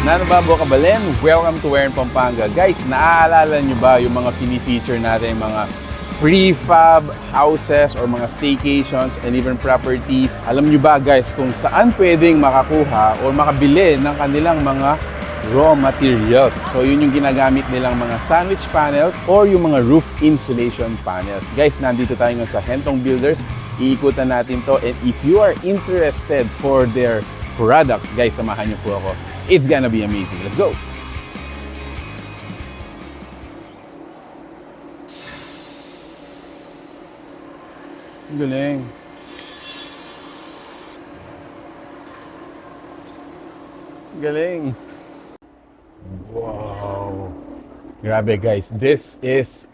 Nanababo Kabalen, welcome to Pampanga. Guys, naaalala nyo ba yung mga fini-feature natin, mga prefab houses or mga staycations and even properties? Alam nyo ba guys kung saan pwedeng makakuha or makabili ng kanilang mga raw materials? So yun yung ginagamit nilang mga sandwich panels or yung mga roof insulation panels. Guys, nandito tayo ngayon sa HengtongBuilders. Iikutan natin to, and if you are interested for their products, guys, samahan nyo po ako. It's gonna be amazing. Let's go! Galing. Galing. Wow. Grabe guys, this is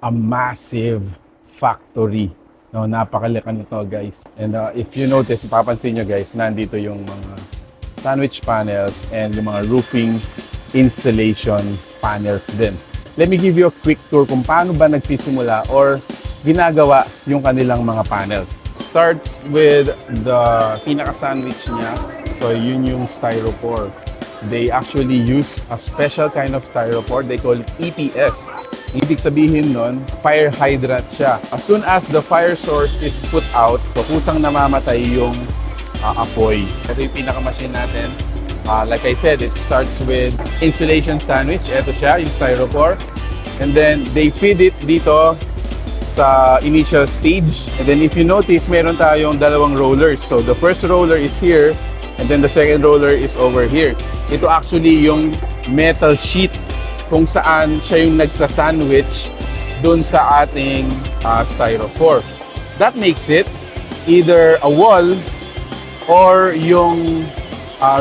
a massive factory. No, napakalaki nito guys. And if you notice, papansin nyo guys, nandito yung mga sandwich panels and yung mga roofing installation panels din. Let me give you a quick tour kung paano ba nagsisimula or ginagawa yung kanilang mga panels. Starts with the pinaka-sandwich niya. So yun yung styrofoam. They actually use a special kind of styrofoam. They call it EPS. Ibig sabihin nun, fire hydrant siya. As soon as the fire source is put out, so kusang namamatay yung apoy. Ito yung pinaka-machine natin. Like I said, it starts with insulation sandwich. Ito siya, yung styrofoam. And then they feed it dito sa initial stage. And then if you notice, meron tayong dalawang rollers. So the first roller is here, and then the second roller is over here. Ito actually yung metal sheet kung saan siya yung nagsa-sandwich dun sa ating styrofoam. That makes it either a wall or yung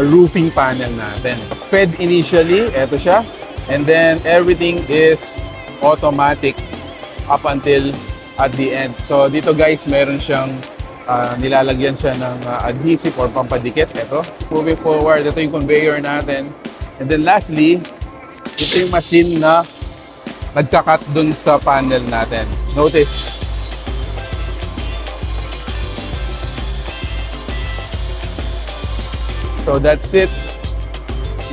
roofing panel natin. Fed initially, eto siya. And then everything is automatic up until at the end. So dito guys, meron siyang nilalagyan siya ng adhesive or pampadikit. Ito. Moving forward, ito yung conveyor natin. And then lastly, ito yung machine na nagkakat dun sa panel natin. Notice. So that's it.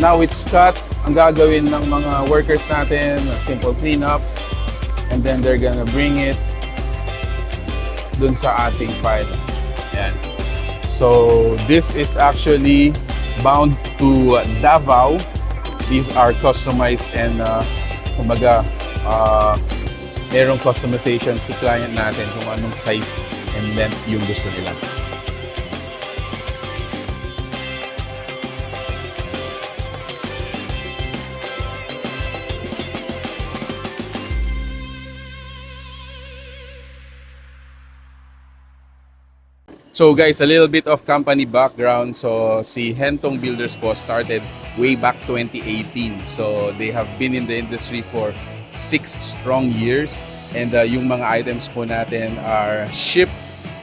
Now it's cut. Ang gagawin ng mga workers natin, a simple cleanup. And then they're gonna bring it dun sa ating file. Yan. So this is actually bound to Davao. These are customized and kumbaga merong customization si client natin kung anong size and length yung gusto nila. So guys, a little bit of company background. So si HengtongBuilders po started way back 2018. So they have been in the industry for 6 strong years. And yung mga items po natin are shipped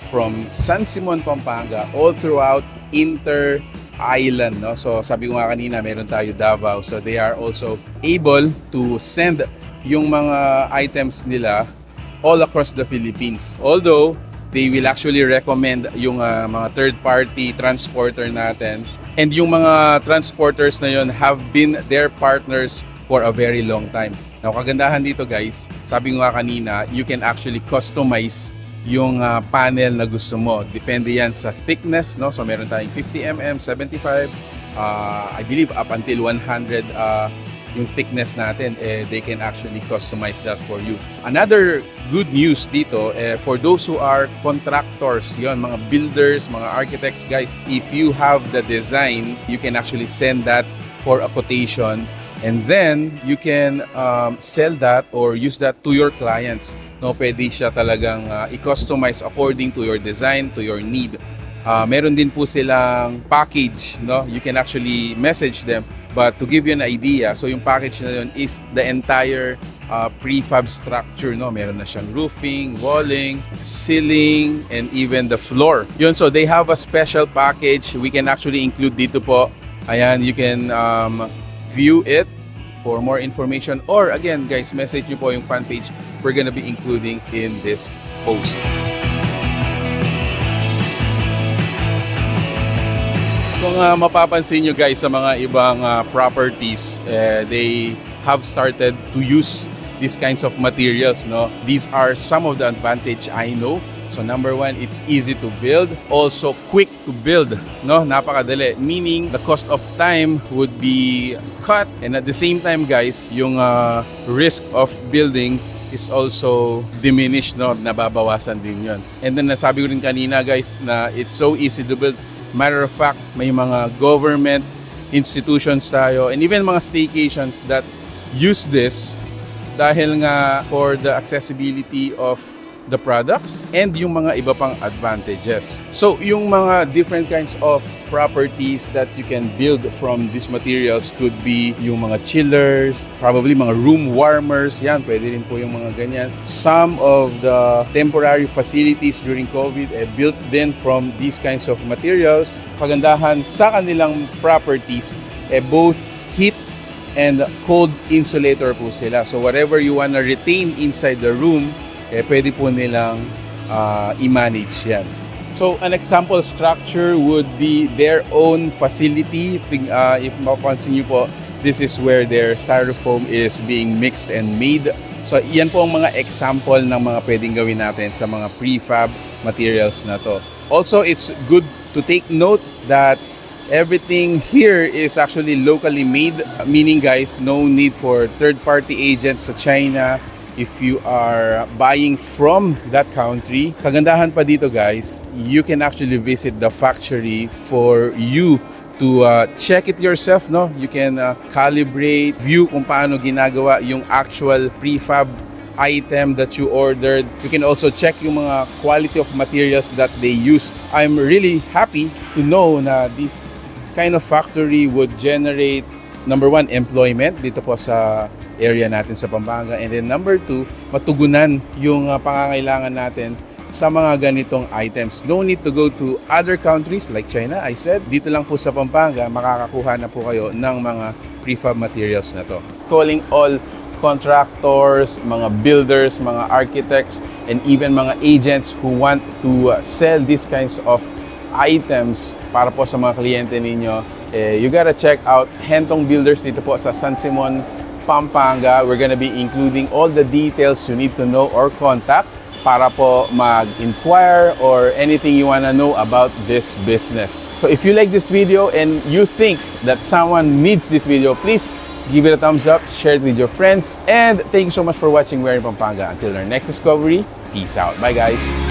from San Simon, Pampanga all throughout inter-island. No? So sabi ko nga kanina, meron tayo Davao. So they are also able to send yung mga items nila all across the Philippines. Although they will actually recommend yung mga third-party transporter natin. And yung mga transporters na yun have been their partners for a very long time. Now, kagandahan dito guys, sabi ko nga kanina, you can actually customize yung panel na gusto mo. Depende yan sa thickness, no? So meron tayong 50 mm, 75, I believe up until 100 yung thickness natin, they can actually customize that for you. Another good news dito, for those who are contractors, yon, mga builders, mga architects, guys, if you have the design, you can actually send that for a quotation, and then you can sell that or use that to your clients. No, pwede siya talagang i-customize according to your design, to your need. Meron din po silang package, no? You can actually message them. But to give you an idea, so yung package na yun is the entire prefab structure, no? Meron na siyang roofing, walling, ceiling, and even the floor. Yun, so they have a special package. We can actually include dito po. Ayan, you can view it for more information. Or again, guys, message nyo po yung fan page we're gonna be including in this post. Kung mapapansin nyo guys sa mga ibang properties, they have started to use these kinds of materials, no? These are some of the advantage I know. So number one, it's easy to build. Also quick to build, no? Napakadali. Meaning the cost of time would be cut, and at the same time guys, yung risk of building is also diminished, no? Nababawasan din yun. And then nasabi ko rin kanina guys na it's so easy to build. Matter of fact, may mga government institutions tayo and even mga staycations that use this dahil nga for the accessibility of the products and yung mga iba pang advantages. So yung mga different kinds of properties that you can build from these materials could be yung mga chillers, probably mga room warmers, yan, pwede rin po yung mga ganyan. Some of the temporary facilities during COVID built then from these kinds of materials. Kagandahan sa kanilang properties, both heat and cold insulator po sila. So whatever you wanna retain inside the room, pwede po nilang i-manage yan. So an example structure would be their own facility. If mapapansin nyo po, this is where their styrofoam is being mixed and made. So yan po ang mga example ng mga pwedeng gawin natin sa mga prefab materials na to. Also, it's good to take note that everything here is actually locally made. Meaning guys, no need for third-party agents sa China. If you are buying from that country, kagandahan pa dito guys, you can actually visit the factory for you to check it yourself, no? You can calibrate, view kung paano ginagawa yung actual prefab item that you ordered. You can also check yung mga quality of materials that they use. I'm really happy to know na this kind of factory would generate, number one, employment dito po sa area natin sa Pampanga, and then number two, matugunan yung pangangailangan natin sa mga ganitong items. No need to go to other countries like China. I said, dito lang po sa Pampanga, makakakuha na po kayo ng mga prefab materials na to. Calling all contractors, mga builders, mga architects, and even mga agents who want to sell these kinds of items para po sa mga kliyente ninyo, you gotta check out HengtongBuilders dito po sa San Simon, Pampanga. We're gonna be including all the details you need to know or contact para po mag-inquire or anything you wanna know about this business. So if you like this video and you think that someone needs this video, please give it a thumbs up, share it with your friends, and thank you so much for watching We're in Pampanga. Until our next discovery, peace out. Bye guys.